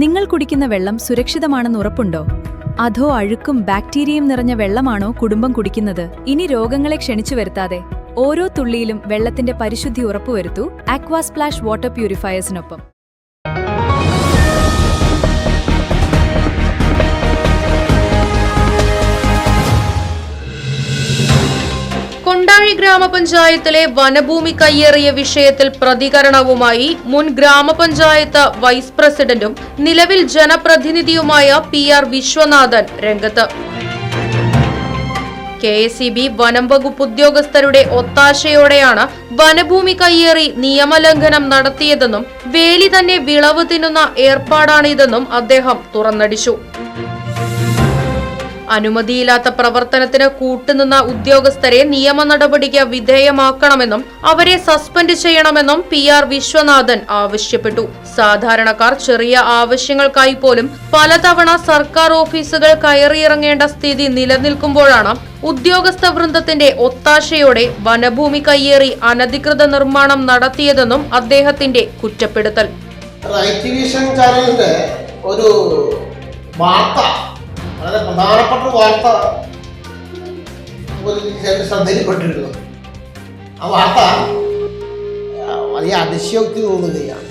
നിങ്ങൾ കുടിക്കുന്ന വെള്ളം സുരക്ഷിതമാണെന്ന് ഉറപ്പുണ്ടോ? അതോ അഴുക്കും ബാക്ടീരിയയും നിറഞ്ഞ വെള്ളമാണോ കുടുംബം കുടിക്കുന്നത്? ഇനി രോഗങ്ങളെ ക്ഷണിച്ചു വരുത്താതെ ഓരോ തുള്ളിയിലും വെള്ളത്തിന്റെ പരിശുദ്ധി ഉറപ്പുവരുത്തൂ ആക്വാ സ്പ്ലാഷ് വാട്ടർ പ്യൂരിഫയേഴ്സിനൊപ്പം. കൊണ്ടാഴി ഗ്രാമപഞ്ചായത്തിലെ വനഭൂമി കയ്യേറിയ വിഷയത്തിൽ പ്രതികരണവുമായി മുൻ ഗ്രാമപഞ്ചായത്ത് വൈസ് പ്രസിഡന്റും നിലവിൽ ജനപ്രതിനിധിയുമായ PR വിശ്വനാഥൻ രംഗത്ത്. KSEB വനം വകുപ്പ് ഉദ്യോഗസ്ഥരുടെ ഒത്താശയോടെയാണ് വനഭൂമി കയ്യേറി നിയമലംഘനം നടത്തിയതെന്നും വേലി തന്നെ വിളവ് തിന്നുന്ന ഏർപ്പാടാണിതെന്നും അദ്ദേഹം തുറന്നടിച്ചു. അനുമതിയില്ലാത്ത പ്രവർത്തനത്തിന് കൂട്ടുനിന്ന ഉദ്യോഗസ്ഥരെ നിയമ നടപടിക്ക് വിധേയമാക്കണമെന്നും അവരെ സസ്പെൻഡ് ചെയ്യണമെന്നും PR വിശ്വനാഥൻ ആവശ്യപ്പെട്ടു. സാധാരണക്കാർ ചെറിയ ആവശ്യങ്ങൾക്കായി പോലും പലതവണ സർക്കാർ ഓഫീസുകൾ കയറിയിറങ്ങേണ്ട സ്ഥിതി നിലനിൽക്കുമ്പോഴാണ് ഉദ്യോഗസ്ഥ വൃന്ദത്തിന്റെ ഒത്താശയോടെ വനഭൂമി കയ്യേറി അനധികൃത നിർമ്മാണം നടത്തിയതെന്നും അദ്ദേഹത്തിന്റെ കുറ്റപ്പെടുത്തൽ. വളരെ പ്രധാനപ്പെട്ട വാർത്ത ശ്രദ്ധയിൽപ്പെട്ടിരുന്നു. ആ വാർത്ത വലിയ അതിശയോക്തി തോന്നുകയാണ്.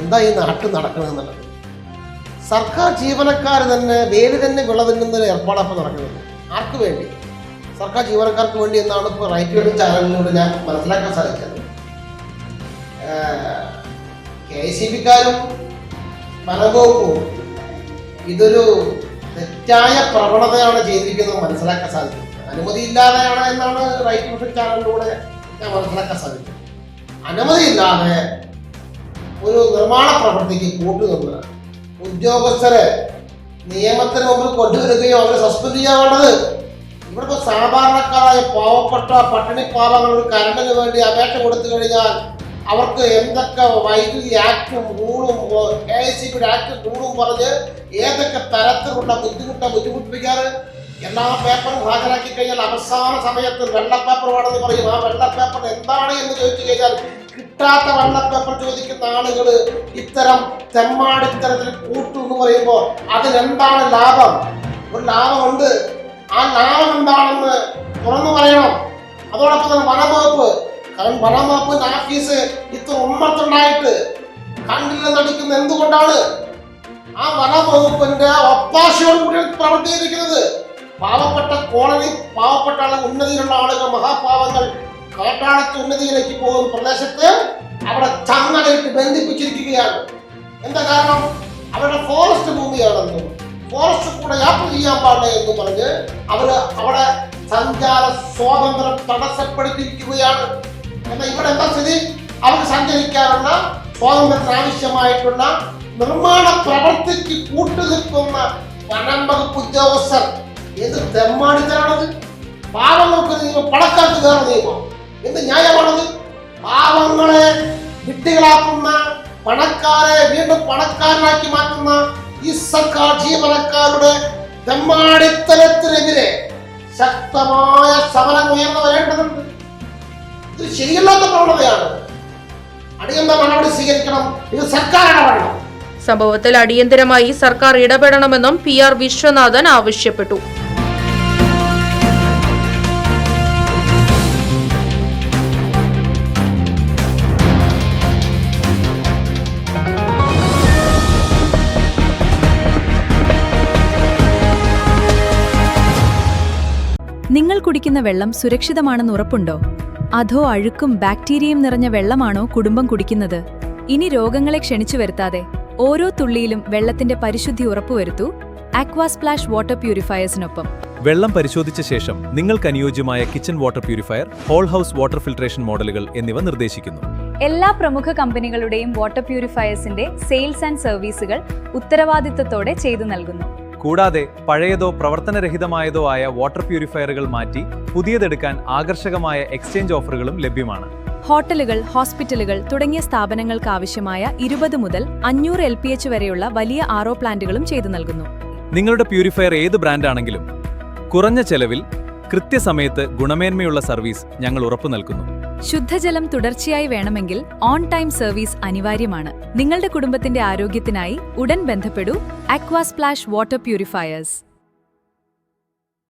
എന്താ ഈ നാട്ടിൽ നടക്കണമെന്നുള്ളത്? സർക്കാർ ജീവനക്കാർ തന്നെ വേലി തന്നെ വിളവെന്നുന്നൊരു ഏർപ്പാടപ്പം നടക്കുന്നത്. ആർക്ക് വേണ്ടി? സർക്കാർ ജീവനക്കാർക്ക് വേണ്ടി എന്നാണ് ഇപ്പോൾ റൈറ്റ് വേഡ് ചാനലിലൂടെ ഞാൻ മനസ്സിലാക്കാൻ സാധിച്ചത്. KSEBക്കാരും വനംവകുപ്പും ഇതൊരു തെറ്റായ പ്രവണതയാണ് ചെയ്തിരിക്കുന്നത് മനസ്സിലാക്കാൻ സാധിക്കും. അനുമതിയില്ലാതെയാണ് എന്നാണ് റൈറ്റ് വിഷൻ ചാനലിലൂടെ ഞാൻ മനസ്സിലാക്കാൻ സാധിക്കും. അനുമതിയില്ലാതെ ഒരു നിർമ്മാണ പ്രവൃത്തിക്ക് കൂട്ടുനിന്ന് ഉദ്യോഗസ്ഥരെ നിയമത്തിന് മുമ്പിൽ കൊണ്ടുവരികയോ അവരെ സസ്പെൻഡ് ചെയ്യാനുള്ളത്. ഇവിടുത്തെ സാധാരണക്കാരായ പാവപ്പെട്ട പട്ടിണി പാവങ്ങൾ ഒരു കരണ്ടിന് വേണ്ടി അപേക്ഷ കൊടുത്തു കഴിഞ്ഞാൽ അവർക്ക് എന്തൊക്കെ വൈദ്യുതി ആക്ടും റൂളും KSEB ആക്ടും റൂളും പറഞ്ഞ് ഏതൊക്കെ തരത്തിലുള്ള ബുദ്ധിമുട്ടിപ്പിക്കാറ്. എല്ലാ പേപ്പറും ഹാജരാക്കി കഴിഞ്ഞാൽ അവസാന സമയത്ത് വെള്ളപ്പേപ്പർ വേണമെന്ന് പറയും. ആ വെള്ളപ്പേപ്പർ എന്താണ് എന്ന് ചോദിച്ചു കഴിഞ്ഞാൽ കിട്ടാത്ത വെള്ളപ്പേപ്പർ ചോദിക്കുന്ന ആളുകൾ ഇത്തരം തെമ്മാടിത്തരത്തിൽ കൂട്ടുമെന്ന് പറയുമ്പോൾ അതിനെന്താണ് ലാഭം? ഒരു ലാഭമുണ്ട്. ആ ലാഭം എന്താണെന്ന് തുറന്നു പറയണം. അതോടൊപ്പം തന്നെ വനംവകുപ്പ്, കാരണം വനംവകുപ്പിന്റെ ഓഫീസ് ഇത്ര ഉമ്മത്തുണ്ടായിട്ട് കണ്ടില്ല നടിക്കുന്ന എന്തുകൊണ്ടാണ്? ആ വനംവകുപ്പിന്റെ ഒത്താശയോട് കൂടി പ്രവർത്തിച്ചിരിക്കുന്നത്. പാവപ്പെട്ട കോളനി, പാവപ്പെട്ട ആളുകൾ, ഉന്നതിയിലുള്ള ആളുകൾ, മഹാപാവങ്ങൾ കാട്ടാളത്ത് ഉന്നതിയിലേക്ക് പോകുന്ന പ്രദേശത്ത് അവിടെ ചങ്ങലയിട്ട് ബന്ധിപ്പിച്ചിരിക്കുകയാണ്. എന്താ കാരണം? അവരുടെ ഫോറസ്റ്റ് ഭൂമിയാണെന്നും ഫോറസ്റ്റ് കൂടെ യാത്ര ചെയ്യാൻ പാടില്ല എന്ന് പറഞ്ഞ് അവിടെ സഞ്ചാര സ്വാതന്ത്ര്യം തടസ്സപ്പെടുത്തിയിരിക്കുകയാണ്. എന്നാൽ ഇവിടെ എന്താ സ്ഥിതി? അവർക്ക് സഞ്ചരിക്കാനുള്ള സ്വാതന്ത്ര്യത്തിന് ആവശ്യമായിട്ടുള്ള നിർമ്മാണ പ്രവൃത്തിക്ക് കൂട്ടുനിൽക്കുന്ന വനം വകുപ്പ് ഉദ്യോഗസ്ഥർ എന്ത് തെമ്മാടിത്തരാണത്? പാവങ്ങൾക്ക് നിയമം, പണക്കാർക്ക് വേറെ നിയമം. എന്ത് ന്യായമാണത്? പാവങ്ങളെ വിട്ടികളാക്കുന്ന, പണക്കാരെ വീണ്ടും പണക്കാരനാക്കി മാറ്റുന്ന ഈ സർക്കാർ ജീവനക്കാരുടെ തെമ്മാടിത്തരത്തിനെതിരെ ശക്തമായ സമരം ഉയർന്നു വരേണ്ടതുണ്ട്. ഇത് ശരിയല്ലാത്ത പ്രവണതയാണ്. അടിയന്തര നടപടി സ്വീകരിക്കണം. ഇത് സർക്കാർ ഇടപെടണം. സംഭവത്തിൽ അടിയന്തരമായി സർക്കാർ ഇടപെടണമെന്നും PR വിശ്വനാഥൻ ആവശ്യപ്പെട്ടു. നിങ്ങൾ കുടിക്കുന്ന വെള്ളം സുരക്ഷിതമാണെന്ന് ഉറപ്പുണ്ടോ? അതോ അഴുക്കും ബാക്ടീരിയയും നിറഞ്ഞ വെള്ളമാണോ കുടുംബം കുടിക്കുന്നത്? ഇനി രോഗങ്ങളെ ക്ഷണിച്ചു വരുത്താതെ ഓരോ തുള്ളിയിലും വെള്ളത്തിന്റെ പരിശുദ്ധി ഉറപ്പുവരുത്തൂ ആക്വാ സ്പ്ലാഷ് വാട്ടർ പ്യൂരിഫയേഴ്സിനൊപ്പം. വെള്ളം പരിശോധിച്ച ശേഷം നിങ്ങൾക്ക് അനുയോജ്യമായ kitchen water purifier, whole house water filtration മോഡലുകൾ എന്നിവ നിർദ്ദേശിക്കുന്നു. എല്ലാ പ്രമുഖ കമ്പനികളുടെയും വാട്ടർ പ്യൂരിഫയേഴ്സിന്റെ സെയിൽസ് ആൻഡ് സർവീസുകൾ ഉത്തരവാദിത്തത്തോടെ ചെയ്തു നൽകുന്നു. കൂടാതെ പഴയതോ പ്രവർത്തനരഹിതമായതോ ആയ വാട്ടർ പ്യൂരിഫയറുകൾ മാറ്റി പുതിയതെടുക്കാൻ ആകർഷകമായ എക്സ്ചേഞ്ച് ഓഫറുകളും ലഭ്യമാണ്. ഹോട്ടലുകൾ, ഹോസ്പിറ്റലുകൾ തുടങ്ങിയ സ്ഥാപനങ്ങൾക്ക് ആവശ്യമായ 20 മുതൽ 500 LPH വരെയുള്ള വലിയ RO പ്ലാന്റുകളും ചെയ്തു നൽകുന്നു. നിങ്ങളുടെ പ്യൂരിഫയർ ഏത് ബ്രാൻഡാണെങ്കിലും കുറഞ്ഞ ചെലവിൽ കൃത്യസമയത്ത് ഗുണമേന്മയുള്ള സർവീസ് ഞങ്ങൾ ഉറപ്പു നൽകുന്നു. ശുദ്ധജലം തുടർച്ചയായി വേണമെങ്കിൽ ഓൺ ടൈം സർവീസ് അനിവാര്യമാണ്. നിങ്ങളുടെ കുടുംബത്തിന്റെ ആരോഗ്യത്തിനായി ഉടൻ ബന്ധപ്പെടൂ അക്വാസ്പ്ലാഷ് വാട്ടർ പ്യൂരിഫയേഴ്സ്.